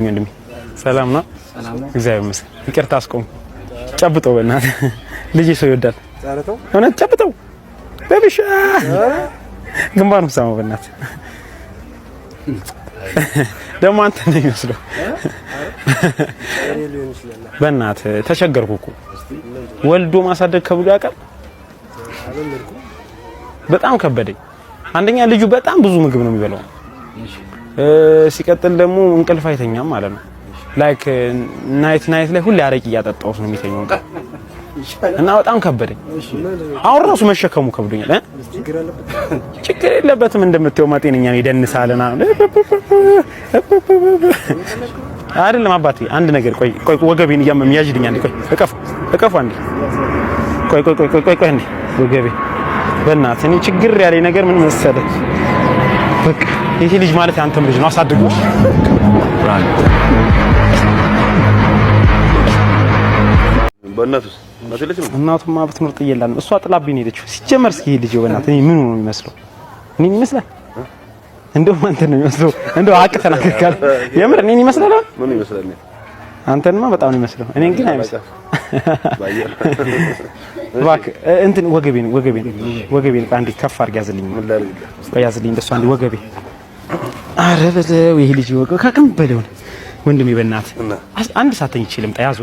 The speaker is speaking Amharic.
ወንድሜ ሰላም ነው? እግዚአብሔር ይመስገን። ይቅርታ አስቆም። ጨብጠው በእናትህ ልጅ ሰው ይወዳል። እውነት ጨብጠው በብሻ ግንባሩን ሳመው በእናትህ። ደግሞ አንተ ነው የሚመስለው። በእናትህ ተቸገርኩ እኮ ወልዶ ማሳደግ ከብዶ ያውቃል። በጣም ከበደኝ። አንደኛ ልጁ በጣም ብዙ ምግብ ነው የሚበላው። ሲቀጥል ደግሞ እንቅልፍ አይተኛም ማለት ነው። ላይክ ናይት ላይ ሁሌ አረቂ እያጠጣው ነው የሚተኛው እና በጣም ከበደኝ። አሁን ራሱ መሸከሙ ከብዶኛል። ችግር የለበትም እንደምትየው ማጤነኛ ነው። ይደንሳልና አይደለም አባቴ። አንድ ነገር ቆይ ወገቤን ያዥልኝ አንዴ። ቆይ እቀፉ አንዴ። ቆይ አንዴ ወገቤ በእናትህ። እኔ ችግር ያለኝ ነገር ምን መሰለህ፣ በቃ ይሄ ልጅ ማለት አንተም ልጅ ነው። አሳድጉ። በእናቱስ ማተለችም እናቱማ ብትኖር ጥየላን እሷ ጥላብኝ ሄደችው። ሲጀመር እስኪ ይሄ ልጅ በእናትህ እኔ ምን ነው የሚመስለው? እኔን ይመስላል? እንደውም አንተ ነው የሚመስለው። እንደው አቅተና ከካል የምር እኔን ይመስላል። ምን ይመስላል? አንተንማ በጣም ነው የሚመስለው። እኔን ግን አይመስልም። እባክህ እንትን ወገቤን አንዴ ከፍ አድርግ ያዝልኝ። ቆይ ያዝልኝ እንደሱ አንዴ ወገቤ። ኧረ በለው ይሄ ልጅ ወገ ከቅም በለው ወንድሜ በእናትህ አንድ ሰዓት ተኝቼ ልምጣ። ያዙ